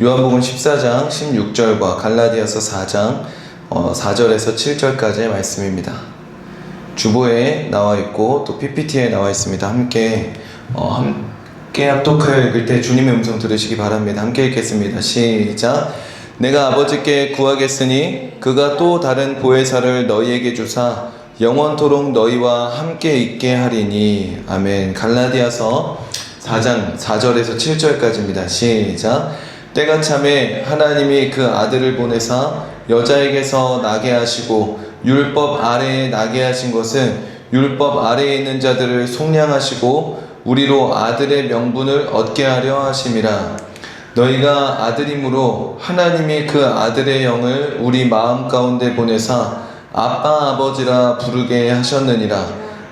요한복음 14장 16절과 갈라디아서 4장 4절에서 7절까지의 말씀입니다. 주보에 나와 있고 또 PPT에 나와 있습니다. 함께 합독하여 읽을 때 주님의 음성 들으시기 바랍니다. 함께 읽겠습니다. 시작. 내가 아버지께 구하겠으니 그가 또 다른 보혜사를 너희에게 주사 영원토록 너희와 함께 있게 하리니. 아멘. 갈라디아서 4장 4절에서 7절까지입니다. 시작. 때가 참에 하나님이 그 아들을 보내사 여자에게서 나게 하시고 율법 아래에 나게 하신 것은 율법 아래에 있는 자들을 속량하시고 우리로 아들의 명분을 얻게 하려 하심이라. 너희가 아들이므로 하나님이 그 아들의 영을 우리 마음 가운데 보내사 아빠 아버지라 부르게 하셨느니라.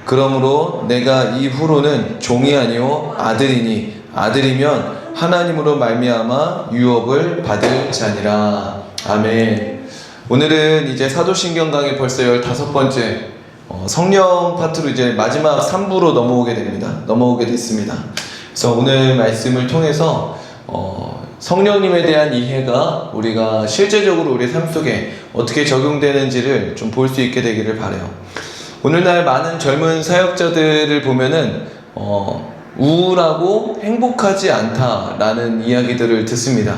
그러므로 내가 이후로는 종이 아니요 아들이니 아들이면 하나님으로 말미암아 유업을 받을 자니라. 아멘. 오늘은 이제 사도신경 강의 벌써 15번째 성령 파트로 이제 마지막 3부로 넘어오게 됐습니다. 그래서 오늘 말씀을 통해서 성령님에 대한 이해가 우리가 실제적으로 우리 삶 속에 어떻게 적용되는지를 좀 볼 수 있게 되기를 바라요. 오늘날 많은 젊은 사역자들을 보면은 우울하고 행복하지 않다라는 이야기들을 듣습니다.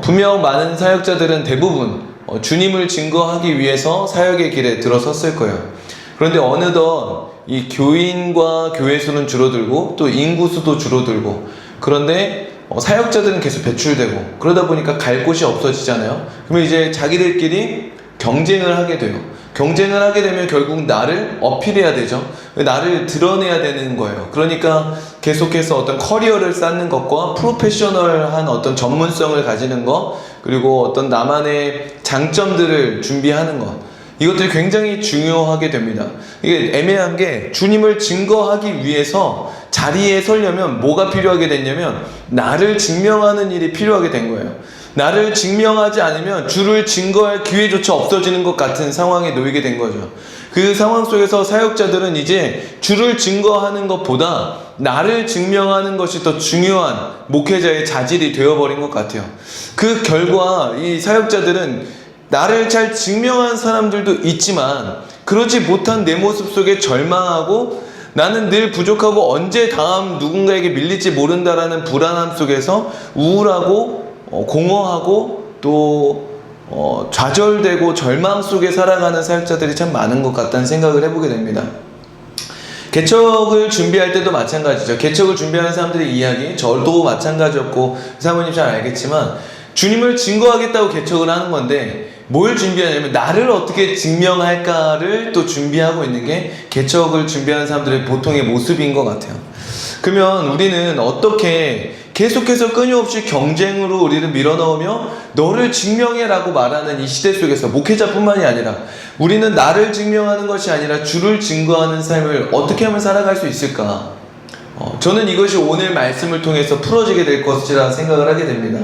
분명 많은 사역자들은 대부분 주님을 증거하기 위해서 사역의 길에 들어섰을 거예요. 그런데 어느덧 이 교인과 교회 수는 줄어들고 또 인구 수도 줄어들고, 그런데 사역자들은 계속 배출되고, 그러다 보니까 갈 곳이 없어지잖아요. 그러면 이제 자기들끼리 경쟁을 하게 돼요. 경쟁을 하게 되면 결국 나를 어필해야 되죠. 나를 드러내야 되는 거예요. 그러니까 계속해서 어떤 커리어를 쌓는 것과 프로페셔널한 어떤 전문성을 가지는 것, 그리고 어떤 나만의 장점들을 준비하는 것, 이것들이 굉장히 중요하게 됩니다. 이게 애매한 게, 주님을 증거하기 위해서 자리에 서려면 뭐가 필요하게 됐냐면 나를 증명하는 일이 필요하게 된 거예요. 나를 증명하지 않으면 주를 증거할 기회조차 없어지는 것 같은 상황에 놓이게 된 거죠. 그 상황 속에서 사역자들은 이제 주를 증거하는 것보다 나를 증명하는 것이 더 중요한 목회자의 자질이 되어버린 것 같아요. 그 결과 이 사역자들은 나를 잘 증명한 사람들도 있지만 그러지 못한 내 모습 속에 절망하고, 나는 늘 부족하고 언제 다음 누군가에게 밀릴지 모른다라는 불안함 속에서 우울하고 공허하고 또 좌절되고 절망 속에 살아가는 사역자들이 참 많은 것 같다는 생각을 해보게 됩니다. 개척을 준비할 때도 마찬가지죠. 개척을 준비하는 사람들의 이야기, 저도 마찬가지였고 사모님 잘 알겠지만, 주님을 증거하겠다고 개척을 하는 건데 뭘 준비하냐면 나를 어떻게 증명할까를 또 준비하고 있는 게 개척을 준비하는 사람들의 보통의 모습인 것 같아요. 그러면 우리는 어떻게 계속해서 끊임없이 경쟁으로 우리를 밀어넣으며 너를 증명해라고 말하는 이 시대 속에서, 목회자뿐만이 아니라 우리는 나를 증명하는 것이 아니라 주를 증거하는 삶을 어떻게 하면 살아갈 수 있을까? 저는 이것이 오늘 말씀을 통해서 풀어지게 될 것이라 생각을 하게 됩니다.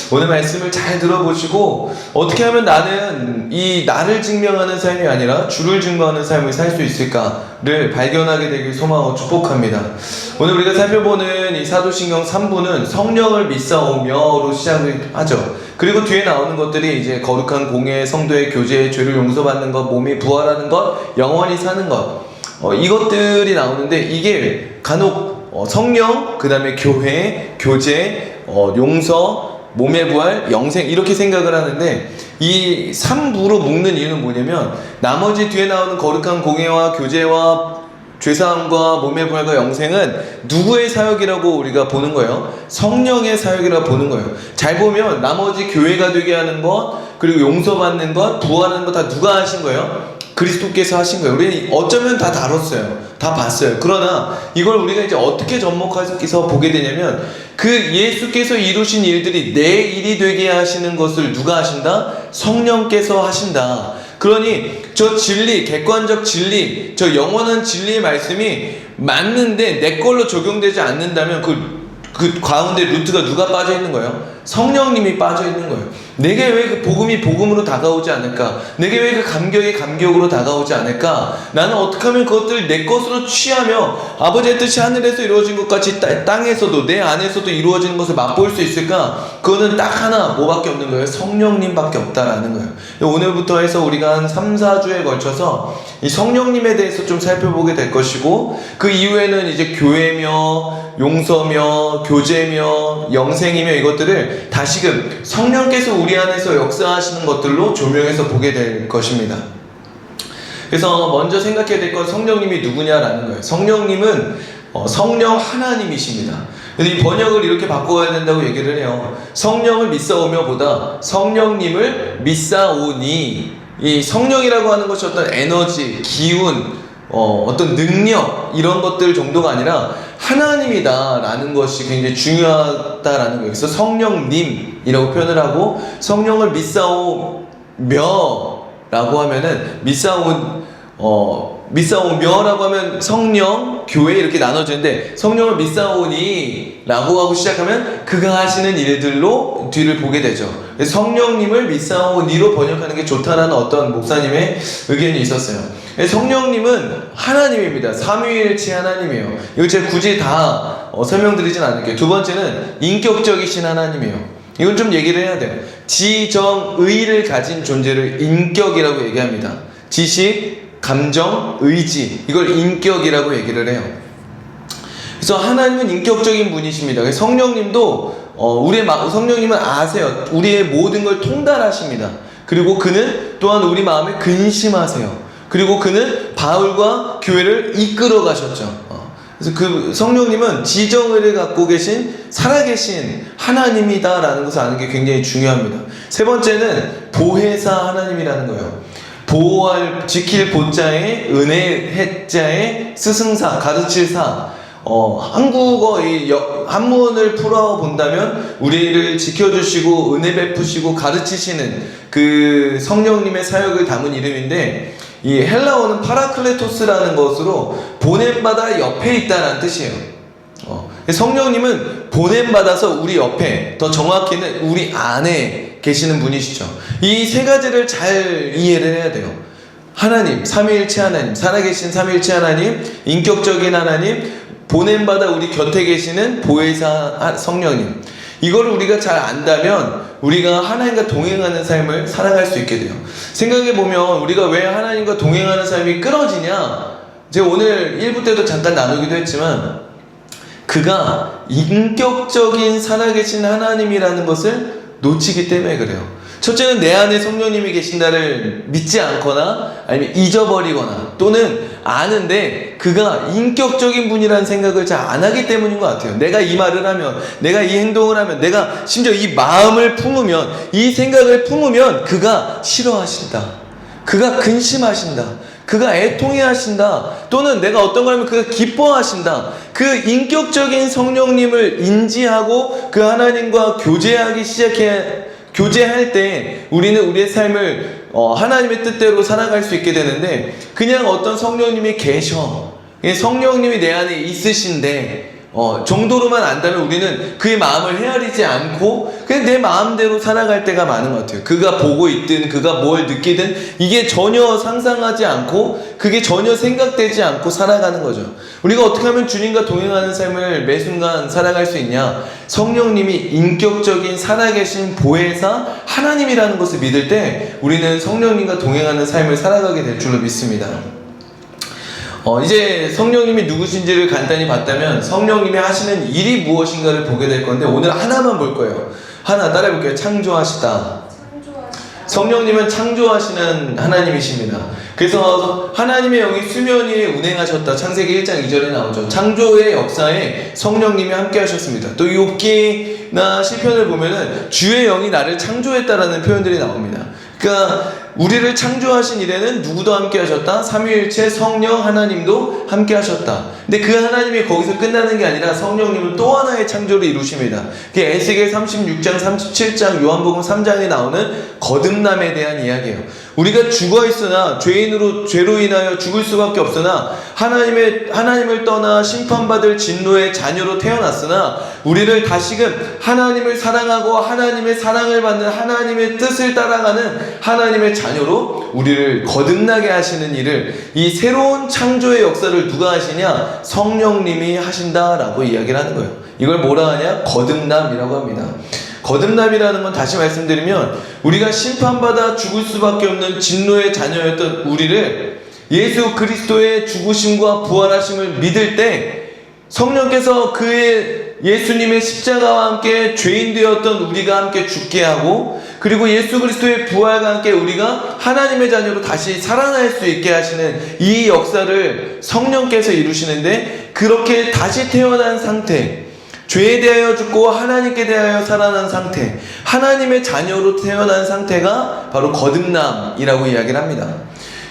오늘 말씀을 잘 들어보시고 어떻게 하면 나는 이 나를 증명하는 삶이 아니라 주를 증거하는 삶을 살 수 있을까를 발견하게 되길 소망하고 축복합니다. 오늘 우리가 살펴보는 이 사도신경 3부는 성령을 믿사오며로 시작을 하죠. 그리고 뒤에 나오는 것들이 이제 거룩한 공예, 성도의 교제, 죄를 용서받는 것, 몸이 부활하는 것, 영원히 사는 것, 이것들이 나오는데, 이게 간혹 성령, 그 다음에 교회, 교제, 용서, 몸의 부활, 영생, 이렇게 생각을 하는데, 이 3부로 묶는 이유는 뭐냐면, 나머지 뒤에 나오는 거룩한 공예와 교제와 죄사함과 몸의 부활과 영생은 누구의 사역이라고 우리가 보는 거예요? 성령의 사역이라고 보는 거예요. 잘 보면 나머지 교회가 되게 하는 것, 그리고 용서받는 것, 부활하는 것 다 누가 하신 거예요? 그리스도께서 하신 거예요. 우리는 어쩌면 다 다뤘어요. 다 봤어요. 그러나 이걸 우리가 이제 어떻게 접목해서 보게 되냐면, 그 예수께서 이루신 일들이 내 일이 되게 하시는 것을 누가 하신다? 성령께서 하신다. 그러니 저 진리, 객관적 진리, 저 영원한 진리의 말씀이 맞는데 내 걸로 적용되지 않는다면 그 가운데 루트가 누가 빠져 있는 거예요? 성령님이 빠져 있는 거예요. 내게 왜 그 복음이 복음으로 다가오지 않을까? 내게 왜 그 감격이 감격으로 다가오지 않을까? 나는 어떻게 하면 그것들을 내 것으로 취하며 아버지의 뜻이 하늘에서 이루어진 것 같이 땅에서도 내 안에서도 이루어지는 것을 맛볼 수 있을까? 그거는 딱 하나 뭐밖에 없는 거예요? 성령님밖에 없다라는 거예요. 오늘부터 해서 우리가 한 3, 4주에 걸쳐서 이 성령님에 대해서 좀 살펴보게 될 것이고, 그 이후에는 이제 교회며 용서며 교제며 영생이며 이것들을 다시금 성령께서 우리 안에서 역사하시는 것들로 조명해서 보게 될 것입니다. 그래서 먼저 생각해야 될 건 성령님이 누구냐라는 거예요. 성령님은 성령 하나님이십니다. 그래서 이 번역을 이렇게 바꿔야 된다고 얘기를 해요. 성령을 믿사오며 보다 성령님을 믿사오니, 이 성령이라고 하는 것이 어떤 에너지, 기운, 어떤 능력 이런 것들 정도가 아니라 하나님이다라는 것이 굉장히 중요하다라는 거예요. 그래서 성령님이라고 표현을 하고, 성령을 믿사오며라고 하면은 믿사오며라고 하면 성령, 교회 이렇게 나눠지는데, 성령을 믿사오니 라고 하고 시작하면 그가 하시는 일들로 뒤를 보게 되죠. 성령님을 믿사오니로 번역하는 게 좋다라는 어떤 목사님의 의견이 있었어요. 성령님은 하나님입니다. 삼위일체 하나님이에요. 이거 제가 굳이 다 설명드리진 않을게요. 두 번째는 인격적이신 하나님이에요. 이건 좀 얘기를 해야 돼요. 지정의를 가진 존재를 인격이라고 얘기합니다. 지식, 감정, 의지, 이걸 인격이라고 얘기를 해요. 그래서 하나님은 인격적인 분이십니다. 성령님도 성령님은 아세요. 우리의 모든 걸 통달하십니다. 그리고 그는 또한 우리 마음에 근심하세요. 그리고 그는 바울과 교회를 이끌어 가셨죠. 그래서 그 성령님은 지정의를 갖고 계신 살아계신 하나님이다라는 것을 아는 게 굉장히 중요합니다. 세 번째는 보혜사 하나님이라는 거예요. 보호할, 지킬 보자에 은혜 해자에 스승사, 가르칠 사. 한국어 이 한문을 풀어본다면 우리를 지켜주시고 은혜 베푸시고 가르치시는 그 성령님의 사역을 담은 이름인데, 이 헬라어는 파라클레토스라는 것으로 보냄받아 옆에 있다는 뜻이에요. 성령님은 보냄받아서 우리 옆에, 더 정확히는 우리 안에 계시는 분이시죠. 이 세 가지를 잘 이해를 해야 돼요. 하나님, 삼위일체 하나님, 살아계신 삼위일체 하나님, 인격적인 하나님, 보냄받아 우리 곁에 계시는 보혜사 성령님. 이거를 우리가 잘 안다면 우리가 하나님과 동행하는 삶을 살아갈 수 있게 돼요. 생각해보면 우리가 왜 하나님과 동행하는 삶이 끊어지냐, 제가 오늘 1부 때도 잠깐 나누기도 했지만, 그가 인격적인 살아계신 하나님이라는 것을 놓치기 때문에 그래요. 첫째는 내 안에 성령님이 계신다를 믿지 않거나 아니면 잊어버리거나, 또는 아는데 그가 인격적인 분이라는 생각을 잘 안 하기 때문인 것 같아요. 내가 이 말을 하면, 내가 이 행동을 하면, 내가 심지어 이 마음을 품으면, 이 생각을 품으면 그가 싫어하신다, 그가 근심하신다, 그가 애통해하신다, 또는 내가 어떤 걸 하면 그가 기뻐하신다. 그 인격적인 성령님을 인지하고 그 하나님과 교제할 때 우리는 우리의 삶을 하나님의 뜻대로 살아갈 수 있게 되는데, 그냥 어떤 성령님이 계셔, 성령님이 내 안에 있으신데 정도로만 안다면 우리는 그의 마음을 헤아리지 않고 그냥 내 마음대로 살아갈 때가 많은 것 같아요. 그가 보고 있든 그가 뭘 느끼든 이게 전혀 상상하지 않고 그게 전혀 생각되지 않고 살아가는 거죠. 우리가 어떻게 하면 주님과 동행하는 삶을 매 순간 살아갈 수 있냐? 성령님이 인격적인 살아계신 보혜사 하나님이라는 것을 믿을 때 우리는 성령님과 동행하는 삶을 살아가게 될 줄로 믿습니다. 이제 성령님이 누구신지를 간단히 봤다면 성령님이 하시는 일이 무엇인가를 보게 될 건데, 오늘 하나만 볼 거예요. 하나 따라해볼게요. 창조하시다. 성령님은 창조하시는 하나님이십니다. 그래서 하나님의 영이 수면 위에 운행하셨다. 창세기 1장 2절에 나오죠. 창조의 역사에 성령님이 함께 하셨습니다. 또 욥기나 시편을 보면은 주의 영이 나를 창조했다라는 표현들이 나옵니다. 그러니까 우리를 창조하신 이래는 누구도 함께 하셨다? 삼위일체 성령 하나님도 함께 하셨다. 근데 그 하나님이 거기서 끝나는 게 아니라 성령님은 또 하나의 창조를 이루십니다. 그게 에스겔 36장 37장 요한복음 3장에 나오는 거듭남에 대한 이야기예요. 우리가 죽어 있으나 죄로 인하여 죽을 수밖에 없으나 하나님을 떠나 심판받을 진노의 자녀로 태어났으나 우리를 다시금 하나님을 사랑하고 하나님의 사랑을 받는 하나님의 뜻을 따라가는 하나님의 자녀로 우리를 거듭나게 하시는 일을, 이 새로운 창조의 역사를 누가 하시냐? 성령님이 하신다라고 이야기를 하는 거예요. 이걸 뭐라 하냐? 거듭남이라고 합니다. 거듭남이라는 건 다시 말씀드리면 우리가 심판받아 죽을 수밖에 없는 진노의 자녀였던 우리를 예수 그리스도의 죽으심과 부활하심을 믿을 때 성령께서 그의 예수님의 십자가와 함께 죄인 되었던 우리가 함께 죽게 하고, 그리고 예수 그리스도의 부활과 함께 우리가 하나님의 자녀로 다시 살아날 수 있게 하시는 이 역사를 성령께서 이루시는데, 그렇게 다시 태어난 상태, 죄에 대하여 죽고 하나님께 대하여 살아난 상태, 하나님의 자녀로 태어난 상태가 바로 거듭남이라고 이야기를 합니다.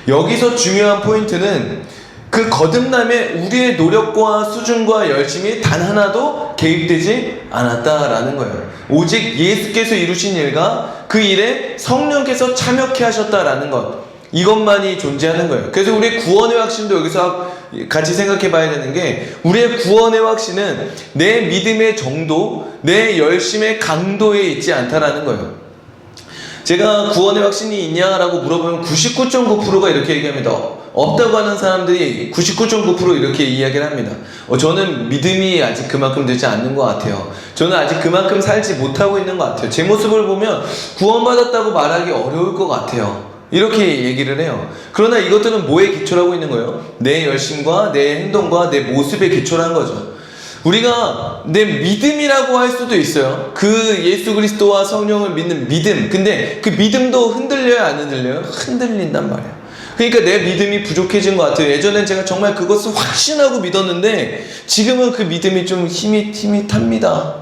여기서 중요한 포인트는 그 거듭남에 우리의 노력과 수준과 열심이 단 하나도 개입되지 않았다라는 거예요. 오직 예수께서 이루신 일과 그 일에 성령께서 참여케 하셨다라는 것, 이것만이 존재하는 거예요. 그래서 우리의 구원의 확신도 여기서 같이 생각해 봐야 되는 게, 우리의 구원의 확신은 내 믿음의 정도, 내 열심의 강도에 있지 않다라는 거예요. 제가 구원의 확신이 있냐라고 물어보면 99.9%가 이렇게 얘기합니다. 없다고 하는 사람들이 99.9% 이렇게 이야기를 합니다. 저는 믿음이 아직 그만큼 되지 않는 것 같아요. 저는 아직 그만큼 살지 못하고 있는 것 같아요. 제 모습을 보면 구원받았다고 말하기 어려울 것 같아요. 이렇게 얘기를 해요. 그러나 이것들은 뭐에 기초라고 있는 거예요? 내 열심과 내 행동과 내 모습에 기초라는 거죠. 우리가 내 믿음이라고 할 수도 있어요. 그 예수 그리스도와 성령을 믿는 믿음. 근데 그 믿음도 흔들려요, 안 흔들려요? 흔들린단 말이에요. 그러니까 내 믿음이 부족해진 것 같아요. 예전엔 제가 정말 그것을 확신하고 믿었는데 지금은 그 믿음이 좀 힘이 탑니다.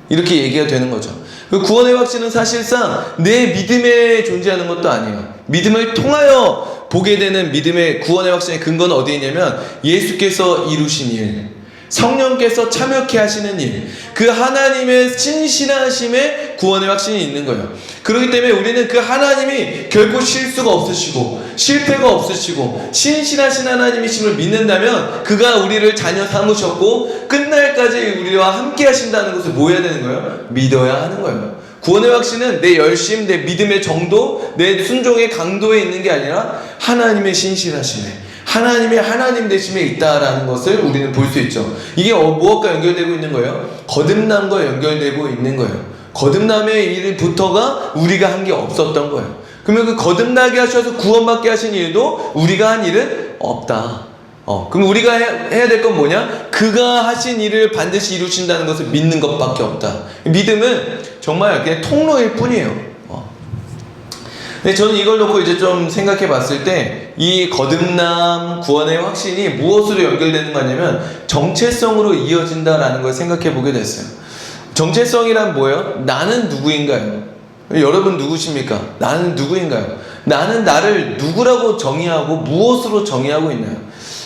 이렇게 얘기가 되는 거죠. 그 구원의 확신은 사실상 내 믿음에 존재하는 것도 아니에요. 믿음을 통하여 보게 되는 믿음의 구원의 확신의 근거는 어디에 있냐면 예수께서 이루신 일, 성령께서 참여케 하시는 일, 그 하나님의 신실하심에 구원의 확신이 있는 거예요. 그렇기 때문에 우리는 그 하나님이 결코 실수가 없으시고 실패가 없으시고 신실하신 하나님이심을 믿는다면 그가 우리를 자녀 삼으셨고 끝날까지 우리와 함께 하신다는 것을 뭐 해야 되는 거예요? 믿어야 하는 거예요. 구원의 확신은 내 열심, 내 믿음의 정도, 내 순종의 강도에 있는 게 아니라 하나님의 신실하심에, 하나님의 하나님 되심에 있다라는 것을 우리는 볼 수 있죠. 이게 무엇과 연결되고 있는 거예요? 거듭남과 연결되고 있는 거예요. 거듭남의 일부터가 우리가 한 게 없었던 거예요. 그러면 그 거듭나게 하셔서 구원받게 하신 일도 우리가 한 일은 없다. 그럼 우리가 해야 될 건 뭐냐? 그가 하신 일을 반드시 이루신다는 것을 믿는 것밖에 없다. 믿음은 정말 그냥 통로일 뿐이에요. 근데 저는 이걸 놓고 이제 좀 생각해 봤을 때 이 거듭남 구원의 확신이 무엇으로 연결되는 거냐면 정체성으로 이어진다라는 걸 생각해 보게 됐어요. 정체성이란 뭐예요? 나는 누구인가요? 여러분 누구십니까? 나는 누구인가요? 나는 나를 누구라고 정의하고 무엇으로 정의하고 있나요?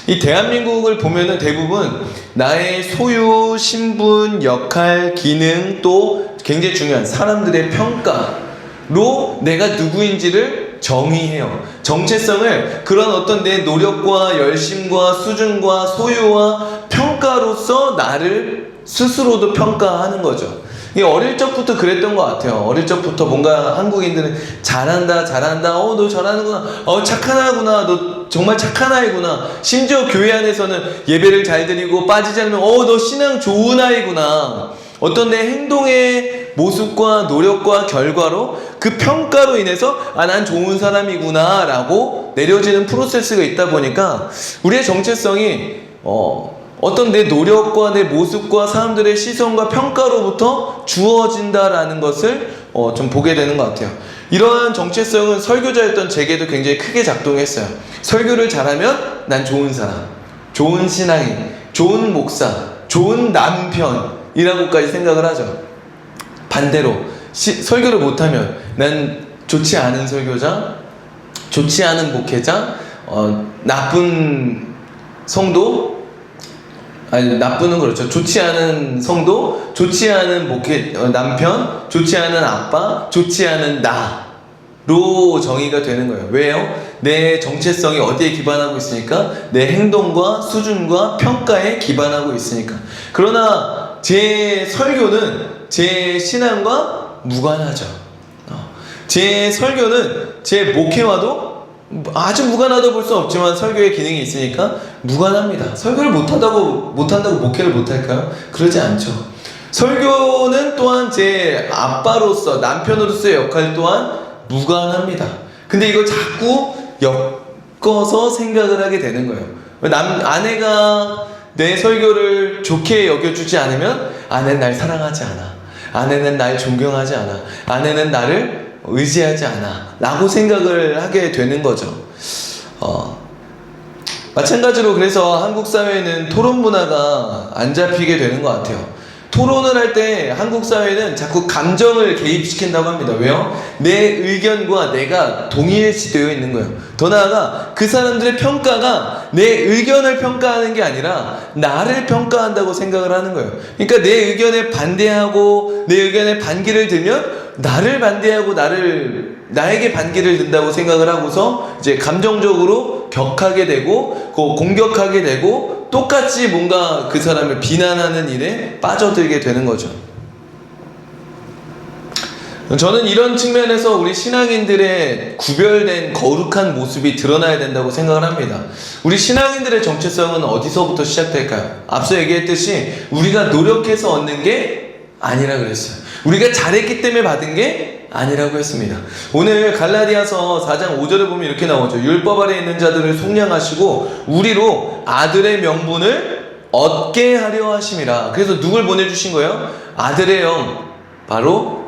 이 대한민국을 보면은 대부분 나의 소유, 신분, 역할, 기능, 또 굉장히 중요한 사람들의 평가로 내가 누구인지를 정의해요. 정체성을 그런 어떤 내 노력과 열심과 수준과 소유와 평가로서 나를 스스로도 평가하는 거죠. 이게 어릴 적부터 그랬던 것 같아요. 어릴 적부터 뭔가 한국인들은 잘한다, 너 잘하는구나, 착한 아이구나, 너 정말 착한 아이구나. 심지어 교회 안에서는 예배를 잘 드리고 빠지지 않으면 너 신앙 좋은 아이구나. 어떤 내 행동의 모습과 노력과 결과로 그 평가로 인해서 난 좋은 사람이구나 라고 내려지는 프로세스가 있다 보니까 우리의 정체성이 어떤 내 노력과 내 모습과 사람들의 시선과 평가로부터 주어진다라는 것을 좀 보게 되는 것 같아요. 이러한 정체성은 설교자였던 제게도 굉장히 크게 작동했어요. 설교를 잘하면 난 좋은 사람, 좋은 신앙인, 좋은 목사, 좋은 남편이라고까지 생각을 하죠. 반대로 설교를 못하면 난 좋지 않은 설교자, 좋지 않은 목회자, 나쁜 성도, 아니 나쁘는 그렇죠. 좋지 않은 성도, 좋지 않은 남편, 좋지 않은 아빠, 좋지 않은 나, 정의가 되는 거예요. 왜요? 내 정체성이 어디에 기반하고 있으니까? 내 행동과 수준과 평가에 기반하고 있으니까. 그러나 제 설교는 제 신앙과 무관하죠. 제 설교는 제 목회와도 아주 무관하다고 볼 수 없지만 설교의 기능이 있으니까 무관합니다. 설교를 못한다고 목회를 못할까요? 그러지 않죠. 설교는 또한 제 아빠로서, 남편으로서의 역할 또한 무관합니다. 근데 이걸 자꾸 엮어서 생각을 하게 되는 거예요. 아내가 내 설교를 좋게 여겨주지 않으면 아내는 날 사랑하지 않아, 아내는 날 존경하지 않아, 아내는 나를 의지하지 않아 라고 생각을 하게 되는 거죠. 마찬가지로 그래서 한국 사회는 토론 문화가 안 잡히게 되는 것 같아요. 토론을 할 때 한국 사회는 자꾸 감정을 개입시킨다고 합니다. 왜요? 내 의견과 내가 동일시되어 있는 거예요. 더 나아가 그 사람들의 평가가 내 의견을 평가하는 게 아니라 나를 평가한다고 생각을 하는 거예요. 그러니까 내 의견에 반대하고 내 의견에 반기를 들면 나를 반대하고 나에게 반기를 든다고 생각을 하고서 이제 감정적으로 격하게 되고 공격하게 되고 똑같이 뭔가 그 사람을 비난하는 일에 빠져들게 되는 거죠. 저는 이런 측면에서 우리 신앙인들의 구별된 거룩한 모습이 드러나야 된다고 생각을 합니다. 우리 신앙인들의 정체성은 어디서부터 시작될까요? 앞서 얘기했듯이 우리가 노력해서 얻는 게 아니라 그랬어요. 우리가 잘했기 때문에 받은 게 아니라고 했습니다. 오늘 갈라디아서 4장 5절에 보면 이렇게 나오죠. 율법 아래 있는 자들을 속량하시고 우리로 아들의 명분을 얻게 하려 하심이라. 그래서 누굴 보내주신 거예요? 아들의 영, 바로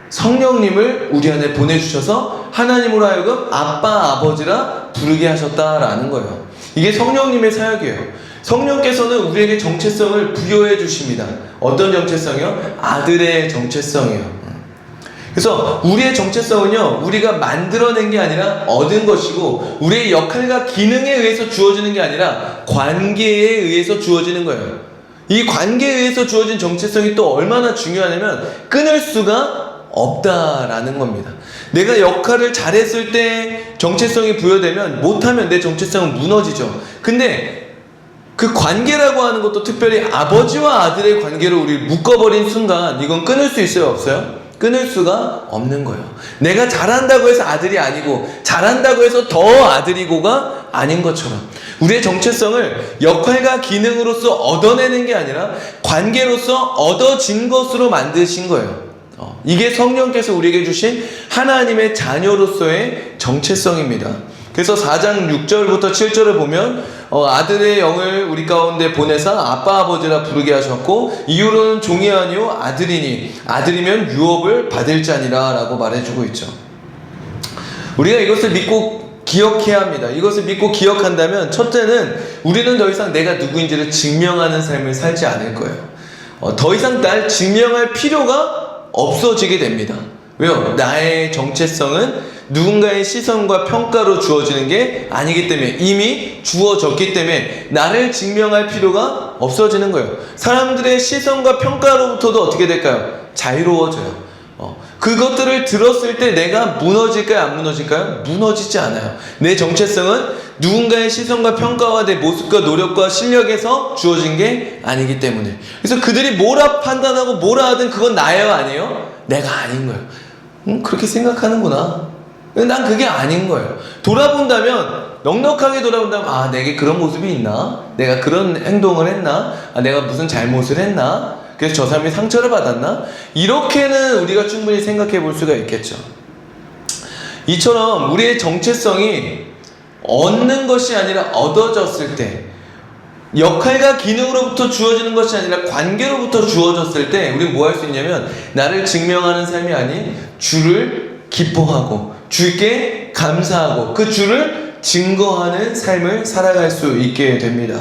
성령님을 우리 안에 보내주셔서 하나님으로 하여금 아빠, 아버지라 부르게 하셨다라는 거예요. 이게 성령님의 사역이에요. 성령께서는 우리에게 정체성을 부여해 주십니다. 어떤 정체성이요? 아들의 정체성이요. 그래서 우리의 정체성은요, 우리가 만들어낸 게 아니라 얻은 것이고, 우리의 역할과 기능에 의해서 주어지는 게 아니라 관계에 의해서 주어지는 거예요. 이 관계에 의해서 주어진 정체성이 또 얼마나 중요하냐면 끊을 수가 없다라는 겁니다. 내가 역할을 잘했을 때 정체성이 부여되면 못하면 내 정체성은 무너지죠. 근데 그 관계라고 하는 것도 특별히 아버지와 아들의 관계로 우리 묶어버린 순간 이건 끊을 수 있어요, 없어요? 끊을 수가 없는 거예요. 내가 잘한다고 해서 아들이 아니고 잘한다고 해서 더 아들이고가 아닌 것처럼 우리의 정체성을 역할과 기능으로서 얻어내는 게 아니라 관계로서 얻어진 것으로 만드신 거예요. 이게 성령께서 우리에게 주신 하나님의 자녀로서의 정체성입니다. 그래서 4장 6절부터 7절을 보면 아들의 영을 우리 가운데 보내사 아빠 아버지라 부르게 하셨고 이후로는 종이 아니요 아들이니 아들이면 유업을 받을 자니라 라고 말해주고 있죠. 우리가 이것을 믿고 기억해야 합니다. 이것을 믿고 기억한다면 첫째는 우리는 더 이상 내가 누구인지를 증명하는 삶을 살지 않을 거예요. 더 이상 날 증명할 필요가 없어지게 됩니다. 왜요? 나의 정체성은 누군가의 시선과 평가로 주어지는 게 아니기 때문에 이미 주어졌기 때문에 나를 증명할 필요가 없어지는 거예요. 사람들의 시선과 평가로부터도 어떻게 될까요? 자유로워져요. 그것들을 들었을 때 내가 무너질까요? 안 무너질까요? 무너지지 않아요. 내 정체성은 누군가의 시선과 평가와 내 모습과 노력과 실력에서 주어진 게 아니기 때문에. 그래서 그들이 뭐라 판단하고 뭐라 하든 그건 나예요, 아니에요? 내가 아닌 거예요. 그렇게 생각하는구나. 난 그게 아닌 거예요. 돌아본다면, 넉넉하게 돌아본다면, 내게 그런 모습이 있나? 내가 그런 행동을 했나? 내가 무슨 잘못을 했나? 그래서 저 사람이 상처를 받았나? 이렇게는 우리가 충분히 생각해 볼 수가 있겠죠. 이처럼 우리의 정체성이 얻는 것이 아니라 얻어졌을 때, 역할과 기능으로부터 주어지는 것이 아니라 관계로부터 주어졌을 때 우리는 뭐 할 수 있냐면 나를 증명하는 삶이 아닌 주를 기뻐하고 주께 감사하고 그 주를 증거하는 삶을 살아갈 수 있게 됩니다.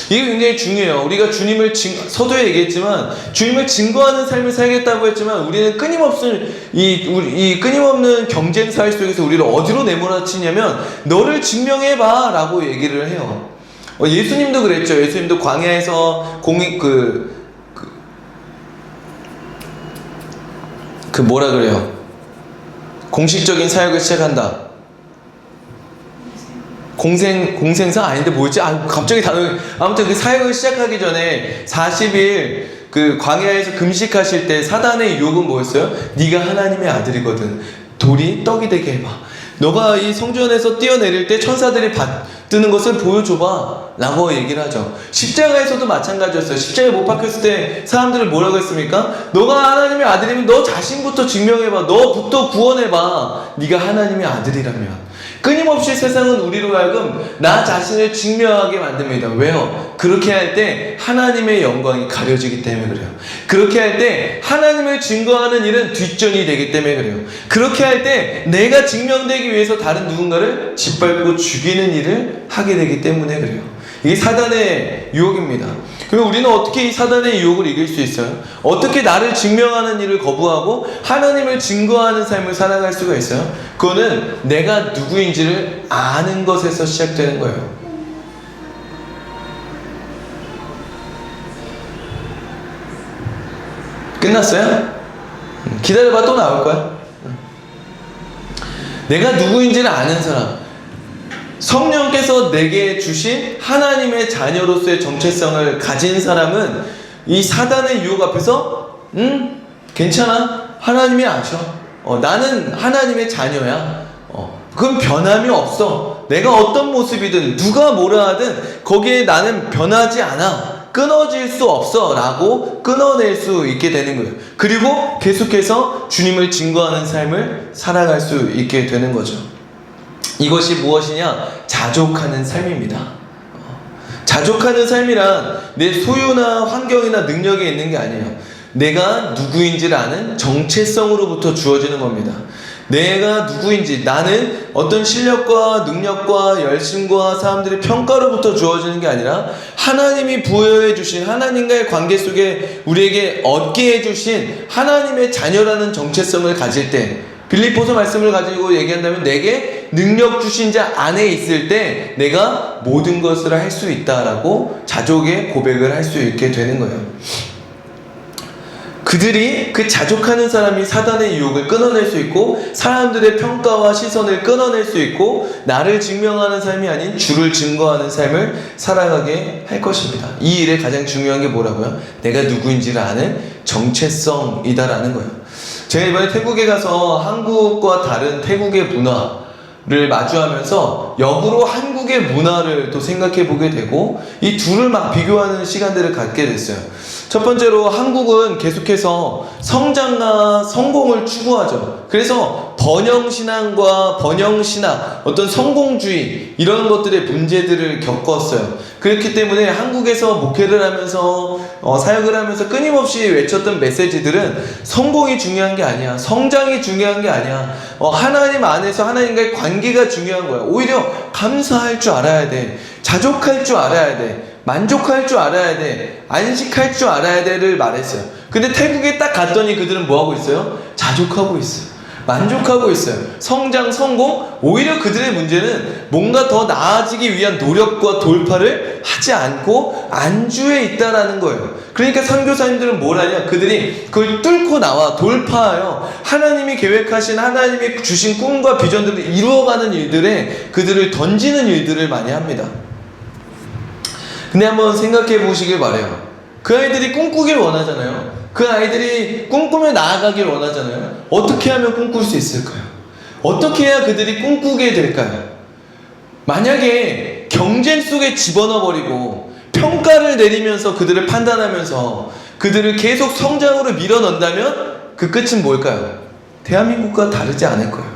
이게 굉장히 중요해요. 우리가 주님을 서두에 얘기했지만 주님을 증거하는 삶을 살겠다고 했지만 우리는 끊임없는 이 끊임없는 경쟁 사회 속에서 우리를 어디로 내몰아치냐면 너를 증명해봐 라고 얘기를 해요. 예수님도 그랬죠. 예수님도 광야에서 뭐라 그래요? 공식적인 사역을 시작한다. 공생사 아닌데 뭐였지? 갑자기 아무튼 그 사역을 시작하기 전에 40일 그 광야에서 금식하실 때 사단의 유혹은 뭐였어요? 네가 하나님의 아들이거든. 돌이 떡이 되게 해봐. 너가 이 성전에서 뛰어내릴 때 천사들이 받드는 것을 보여줘봐 라고 얘기를 하죠. 십자가에서도 마찬가지였어요. 십자가에 못 박혔을 때 사람들은 뭐라고 했습니까? 너가 하나님의 아들이면 너 자신부터 증명해봐. 너부터 구원해봐. 네가 하나님의 아들이라면. 끊임없이 세상은 우리로 하여금 나 자신을 증명하게 만듭니다. 왜요? 그렇게 할 때 하나님의 영광이 가려지기 때문에 그래요. 그렇게 할 때 하나님을 증거하는 일은 뒷전이 되기 때문에 그래요. 그렇게 할 때 내가 증명되기 위해서 다른 누군가를 짓밟고 죽이는 일을 하게 되기 때문에 그래요. 이게 사단의 유혹입니다. 그럼 우리는 어떻게 이 사단의 유혹을 이길 수 있어요? 어떻게 나를 증명하는 일을 거부하고 하나님을 증거하는 삶을 살아갈 수가 있어요? 그거는 내가 누구인지를 아는 것에서 시작되는 거예요. 끝났어요? 기다려봐, 또 나올 거야. 내가 누구인지를 아는 사람, 성령께서 내게 주신 하나님의 자녀로서의 정체성을 가진 사람은 이 사단의 유혹 앞에서 괜찮아, 하나님이 아셔. 나는 하나님의 자녀야. 그건 변함이 없어. 내가 어떤 모습이든 누가 뭐라 하든 거기에 나는 변하지 않아. 끊어질 수 없어 라고 끊어낼 수 있게 되는 거예요. 그리고 계속해서 주님을 증거하는 삶을 살아갈 수 있게 되는 거죠. 이것이 무엇이냐? 자족하는 삶입니다. 자족하는 삶이란 내 소유나 환경이나 능력에 있는 게 아니에요. 내가 누구인지를 아는 정체성으로부터 주어지는 겁니다. 내가 누구인지, 나는 어떤 실력과 능력과 열심과 사람들의 평가로부터 주어지는 게 아니라 하나님이 부여해 주신, 하나님과의 관계 속에 우리에게 얻게 해주신 하나님의 자녀라는 정체성을 가질 때, 빌립보서 말씀을 가지고 얘기한다면 내게 능력 주신 자 안에 있을 때 내가 모든 것을 할 수 있다라고 자족의 고백을 할 수 있게 되는 거예요. 그들이, 그 자족하는 사람이 사단의 유혹을 끊어낼 수 있고 사람들의 평가와 시선을 끊어낼 수 있고 나를 증명하는 삶이 아닌 주를 증거하는 삶을 살아가게 할 것입니다. 이 일에 가장 중요한 게 뭐라고요? 내가 누구인지를 아는 정체성이다라는 거예요. 제가 이번에 태국에 가서 한국과 다른 태국의 문화를 마주하면서 역으로 한국의 문화를 또 생각해 보게 되고 이 둘을 막 비교하는 시간들을 갖게 됐어요. 첫 번째로 한국은 계속해서 성장과 성공을 추구하죠. 그래서 번영신앙과 번영신학, 어떤 성공주의 이런 것들의 문제들을 겪었어요. 그렇기 때문에 한국에서 목회를 하면서 사역을 하면서 끊임없이 외쳤던 메시지들은 성공이 중요한 게 아니야, 성장이 중요한 게 아니야, 하나님 안에서 하나님과의 관계가 중요한 거야. 오히려 감사할 줄 알아야 돼, 자족할 줄 알아야 돼, 만족할 줄 알아야 돼, 안식할 줄 알아야 돼를 말했어요. 근데 태국에 딱 갔더니 그들은 뭐하고 있어요? 자족하고 있어요. 만족하고 있어요. 성장, 성공, 오히려 그들의 문제는 뭔가 더 나아지기 위한 노력과 돌파를 하지 않고 안주해 있다라는 거예요. 그러니까 선교사님들은 뭘 하냐? 그들이 그걸 뚫고 나와 돌파하여 하나님이 계획하신, 하나님이 주신 꿈과 비전들을 이루어가는 일들에 그들을 던지는 일들을 많이 합니다. 근데 한번 생각해 보시길 바래요. 그 아이들이 꿈꾸길 원하잖아요. 그 아이들이 꿈꾸며 나아가길 원하잖아요. 어떻게 하면 꿈꿀 수 있을까요? 어떻게 해야 그들이 꿈꾸게 될까요? 만약에 경쟁 속에 집어넣어버리고 평가를 내리면서 그들을 판단하면서 그들을 계속 성장으로 밀어넣는다면 그 끝은 뭘까요? 대한민국과 다르지 않을 거예요.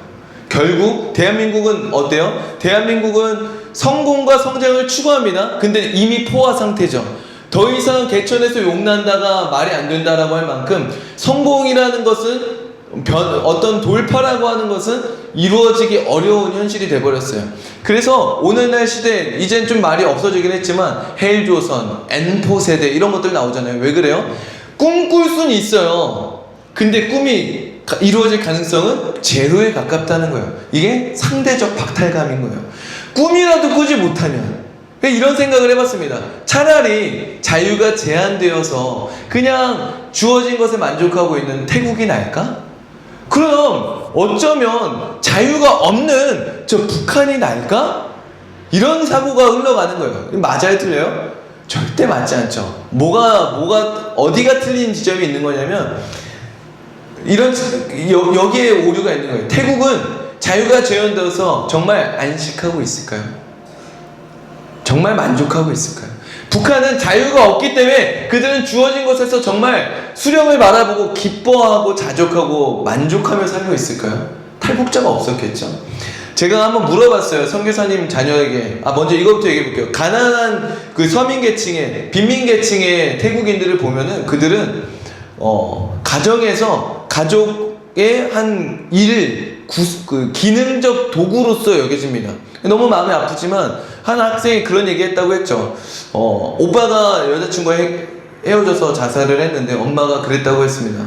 결국 대한민국은 어때요? 대한민국은 성공과 성장을 추구합니다. 근데 이미 포화 상태죠. 더 이상 개천에서 용난다가 말이 안 된다라고 할 만큼 성공이라는 것은 어떤 돌파라고 하는 것은 이루어지기 어려운 현실이 돼버렸어요. 그래서 오늘날 시대에 이젠 좀 말이 없어지긴 했지만 헬조선, N포세대 이런 것들 나오잖아요. 왜 그래요? 꿈꿀 수는 있어요. 근데 꿈이 이루어질 가능성은 제로에 가깝다는 거예요. 이게 상대적 박탈감인 거예요. 꿈이라도 꾸지 못하면, 이런 생각을 해봤습니다. 차라리 자유가 제한되어서 그냥 주어진 것에 만족하고 있는 태국이 나을까? 그럼 어쩌면 자유가 없는 저 북한이 날까? 이런 사고가 흘러가는 거예요. 맞아요, 틀려요? 절대 맞지 않죠. 어디가 틀린 지점이 있는 거냐면, 여기에 오류가 있는 거예요. 태국은 자유가 재현되어서 정말 안식하고 있을까요? 정말 만족하고 있을까요? 북한은 자유가 없기 때문에 그들은 주어진 것에서 정말 수령을 바라보고 기뻐하고 자족하고 만족하며 살고 있을까요? 탈북자가 없었겠죠. 제가 한번 물어봤어요. 선교사님 자녀에게. 먼저 이거부터 얘기해 볼게요. 가난한 그 서민 계층의, 빈민 계층의 태국인들을 보면은 그들은 가정에서 가족의 한 기능적 도구로서 여겨집니다. 너무 마음이 아프지만 한 학생이 그런 얘기 했다고 했죠. 오빠가 여자친구와 헤어져서 자살을 했는데 엄마가 그랬다고 했습니다.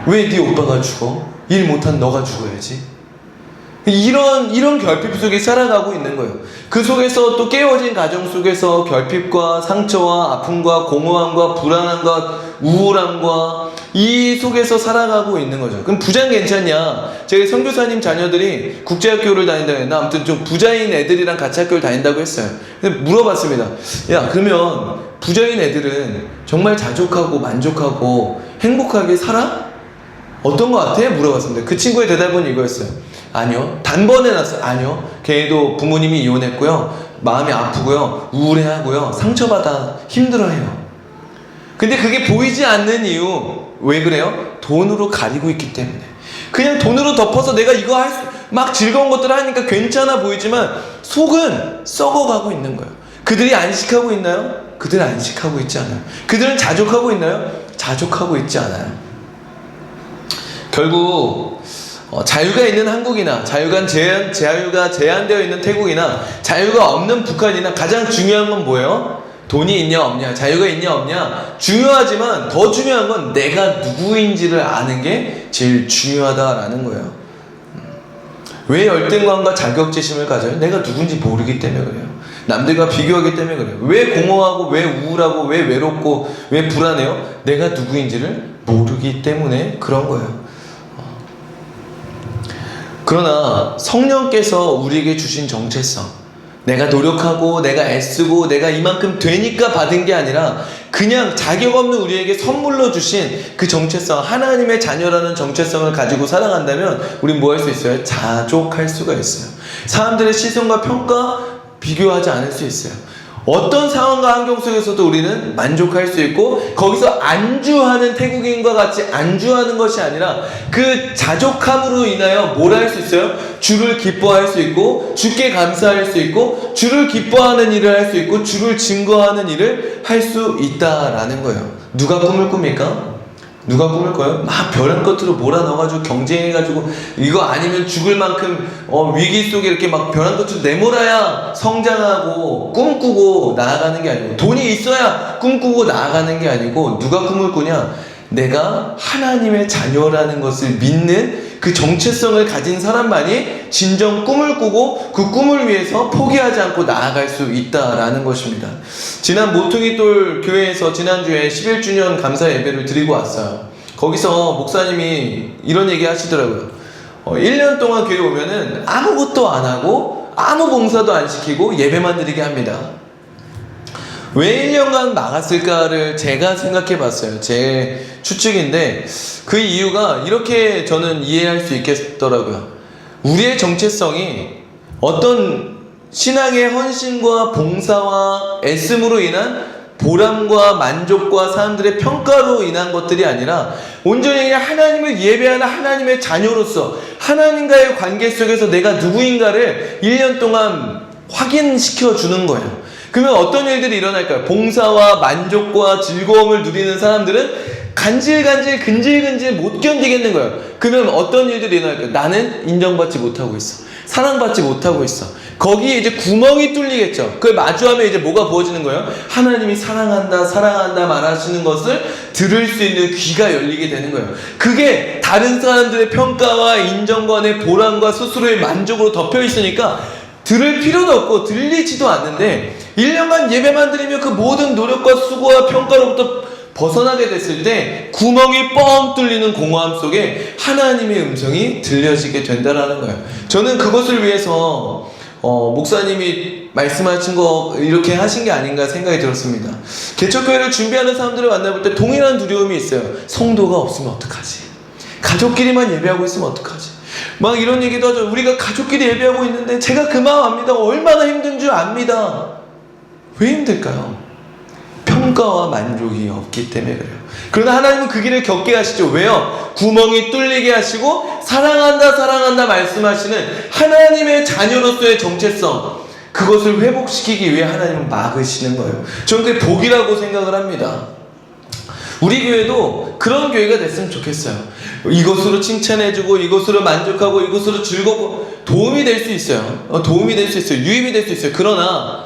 왜 네 오빠가 죽어? 일 못한 너가 죽어야지. 이런 결핍 속에 살아가고 있는 거예요. 그 속에서 또 깨어진 가정 속에서 결핍과 상처와 아픔과 공허함과 불안함과 우울함과 이 속에서 살아가고 있는 거죠. 그럼 부자는 괜찮냐? 제가 선교사님 자녀들이 국제학교를 다닌다고 했나? 아무튼 좀 부자인 애들이랑 같이 학교를 다닌다고 했어요. 근데 물어봤습니다. 야, 그러면 부자인 애들은 정말 자족하고 만족하고 행복하게 살아? 어떤 거 같아? 물어봤습니다. 그 친구의 대답은 이거였어요. 아니요. 단번에 났어요. 아니요. 걔도 부모님이 이혼했고요. 마음이 아프고요. 우울해하고요. 상처받아 힘들어해요. 근데 그게 보이지 않는 이유, 왜 그래요? 돈으로 가리고 있기 때문에. 그냥 돈으로 덮어서 내가 이거 막 즐거운 것들을 하니까 괜찮아 보이지만 속은 썩어가고 있는 거예요. 그들이 안식하고 있나요? 그들은 안식하고 있지 않아요. 그들은 자족하고 있나요? 자족하고 있지 않아요. 결국 자유가 있는 한국이나 자유가 제한되어 있는 태국이나 자유가 없는 북한이나 가장 중요한 건 뭐예요? 돈이 있냐 없냐, 자유가 있냐 없냐 중요하지만 더 중요한 건 내가 누구인지를 아는 게 제일 중요하다라는 거예요. 왜 열등감과 자격지심을 가져요? 내가 누군지 모르기 때문에 그래요. 남들과 비교하기 때문에 그래요. 왜 공허하고 왜 우울하고 왜 외롭고 왜 불안해요? 내가 누구인지를 모르기 때문에 그런 거예요. 그러나 성령께서 우리에게 주신 정체성, 내가 노력하고 내가 애쓰고 내가 이만큼 되니까 받은 게 아니라 그냥 자격 없는 우리에게 선물로 주신 그 정체성, 하나님의 자녀라는 정체성을 가지고 살아간다면 우린 뭐 할 수 있어요? 자족할 수가 있어요. 사람들의 시선과 평가 비교하지 않을 수 있어요. 어떤 상황과 환경 속에서도 우리는 만족할 수 있고 거기서 안주하는 태국인과 같이 안주하는 것이 아니라 그 자족함으로 인하여 뭘 할 수 있어요? 주를 기뻐할 수 있고 주께 감사할 수 있고 주를 기뻐하는 일을 할 수 있고 주를 증거하는 일을 할 수 있다라는 거예요. 누가 꿈을 꿉니까? 누가 꿈을 꿔요? 막 벼랑 끝으로 몰아넣어가지고 경쟁해가지고 이거 아니면 죽을 만큼 위기 속에 이렇게 막 벼랑 끝으로 내몰아야 성장하고 꿈꾸고 나아가는 게 아니고 돈이 있어야 꿈꾸고 나아가는 게 아니고 누가 꿈을 꾸냐? 내가 하나님의 자녀라는 것을 믿는 그 정체성을 가진 사람만이 진정 꿈을 꾸고 그 꿈을 위해서 포기하지 않고 나아갈 수 있다라는 것입니다. 지난 모퉁이돌 교회에서 지난주에 11주년 감사 예배를 드리고 왔어요. 거기서 목사님이 이런 얘기 하시더라고요. 1년 동안 교회 오면은 아무것도 안 하고 아무 봉사도 안 시키고 예배만 드리게 합니다. 왜 1년간 막았을까를 제가 생각해 봤어요. 제 추측인데 그 이유가 이렇게 저는 이해할 수 있겠더라고요. 우리의 정체성이 어떤 신앙의 헌신과 봉사와 애씀으로 인한 보람과 만족과 사람들의 평가로 인한 것들이 아니라 온전히 그냥 하나님을 예배하는 하나님의 자녀로서 하나님과의 관계 속에서 내가 누구인가를 1년 동안 확인시켜 주는 거예요. 그러면 어떤 일들이 일어날까요? 봉사와 만족과 즐거움을 누리는 사람들은 간질간질 근질근질 못 견디겠는 거예요. 그러면 어떤 일들이 일어날까요? 나는 인정받지 못하고 있어. 사랑받지 못하고 있어. 거기에 이제 구멍이 뚫리겠죠. 그걸 마주하면 이제 뭐가 부어지는 거예요? 하나님이 사랑한다 말하시는 것을 들을 수 있는 귀가 열리게 되는 거예요. 그게 다른 사람들의 평가와 인정과 내 보람과 스스로의 만족으로 덮여 있으니까 들을 필요도 없고 들리지도 않는데 1년간 예배만 드리면 그 모든 노력과 수고와 평가로부터 벗어나게 됐을 때 구멍이 뻥 뚫리는 공허함 속에 하나님의 음성이 들려지게 된다라는 거예요. 저는 그것을 위해서 목사님이 말씀하신 거 이렇게 하신 게 아닌가 생각이 들었습니다. 개척교회를 준비하는 사람들을 만나볼 때 동일한 두려움이 있어요. 성도가 없으면 어떡하지? 가족끼리만 예배하고 있으면 어떡하지? 막 이런 얘기도 하죠. 우리가 가족끼리 예배하고 있는데 제가 그 마음 압니다. 얼마나 힘든 줄 압니다. 왜 힘들까요? 평가와 만족이 없기 때문에 그래요. 그러나 하나님은 그 길을 겪게 하시죠. 왜요? 구멍이 뚫리게 하시고 사랑한다 사랑한다 말씀하시는 하나님의 자녀로서의 정체성, 그것을 회복시키기 위해 하나님은 막으시는 거예요. 저는 그게 복이라고 생각을 합니다. 우리 교회도 그런 교회가 됐으면 좋겠어요. 이것으로 칭찬해주고 이것으로 만족하고 이것으로 즐겁고 도움이 될 수 있어요. 도움이 될 수 있어요. 유입이 될 수 있어요. 그러나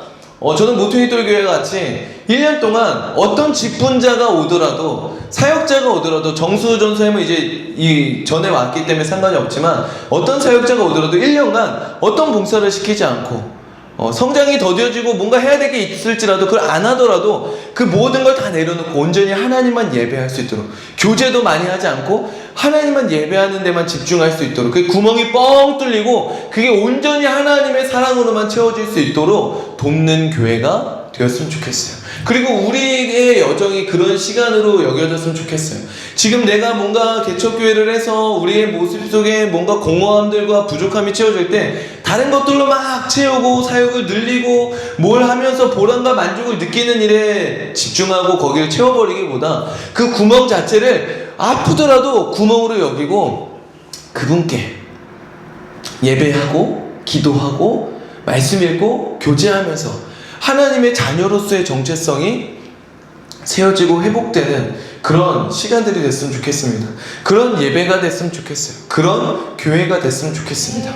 저는 모퉁이돌 교회 같이 1년 동안 어떤 직분자가 오더라도, 사역자가 오더라도, 정수전선생님은 이제 이 전에 왔기 때문에 상관이 없지만 어떤 사역자가 오더라도 1년간 어떤 봉사를 시키지 않고 성장이 더뎌지고 뭔가 해야 될 게 있을지라도 그걸 안 하더라도 그 모든 걸 다 내려놓고 온전히 하나님만 예배할 수 있도록, 교제도 많이 하지 않고 하나님만 예배하는 데만 집중할 수 있도록, 그 구멍이 뻥 뚫리고 그게 온전히 하나님의 사랑으로만 채워질 수 있도록 돕는 교회가 되었으면 좋겠어요. 그리고 우리의 여정이 그런 시간으로 여겨졌으면 좋겠어요. 지금 내가 뭔가 개척교회를 해서 우리의 모습 속에 뭔가 공허함들과 부족함이 채워질 때 다른 것들로 막 채우고 사역을 늘리고 뭘 하면서 보람과 만족을 느끼는 일에 집중하고 거기를 채워버리기보다 그 구멍 자체를 아프더라도 구멍으로 여기고 그분께 예배하고 기도하고 말씀 읽고 교제하면서 하나님의 자녀로서의 정체성이 세워지고 회복되는 그런 시간들이 됐으면 좋겠습니다. 그런 예배가 됐으면 좋겠어요. 그런 교회가 됐으면 좋겠습니다.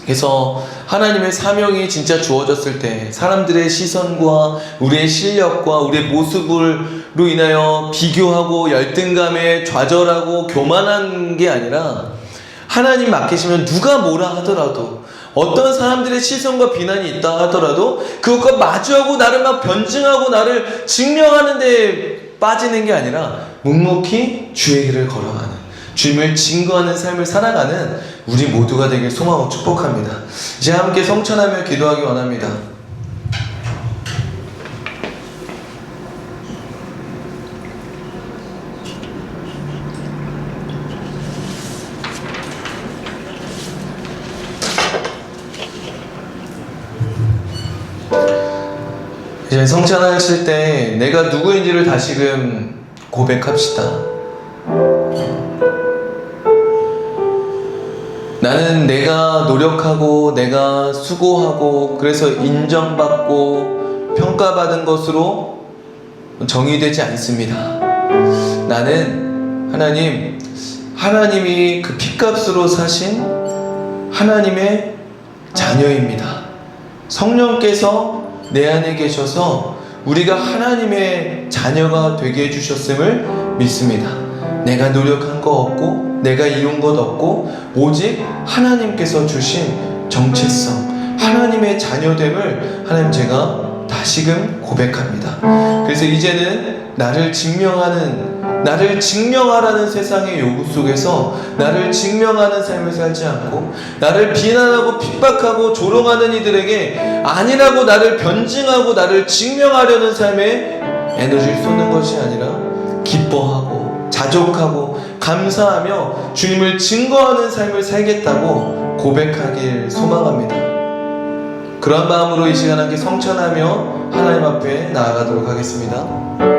그래서 하나님의 사명이 진짜 주어졌을 때 사람들의 시선과 우리의 실력과 우리의 모습으로 인하여 비교하고 열등감에 좌절하고 교만한 게 아니라, 하나님 맡기시면 누가 뭐라 하더라도, 어떤 사람들의 시선과 비난이 있다 하더라도 그것과 마주하고 나를 막 변증하고 나를 증명하는 데 빠지는 게 아니라 묵묵히 주의 길을 걸어가는, 주님을 증거하는 삶을 살아가는 우리 모두가 되길 소망하고 축복합니다. 이제 함께 성찬하며 기도하기 원합니다. 이제 성찬하실 때 내가 누구인지를 다시금 고백합시다. 나는 내가 노력하고 내가 수고하고 그래서 인정받고 평가받은 것으로 정의되지 않습니다. 나는 하나님이 그 핏값으로 사신 하나님의 자녀입니다. 성령께서 내 안에 계셔서 우리가 하나님의 자녀가 되게 해주셨음을 믿습니다. 내가 노력한 거 없고 내가 이룬 것 없고 오직 하나님께서 주신 정체성, 하나님의 자녀됨을 하나님 제가 다시금 고백합니다. 그래서 이제는 나를 증명하라는 세상의 요구 속에서 나를 증명하는 삶을 살지 않고, 나를 비난하고 핍박하고 조롱하는 이들에게 아니라고 나를 변증하고 나를 증명하려는 삶에 에너지를 쏟는 것이 아니라 기뻐하고 자족하고 감사하며 주님을 증거하는 삶을 살겠다고 고백하길 소망합니다. 그런 마음으로 이 시간 함께 성찬하며 하나님 앞에 나아가도록 하겠습니다.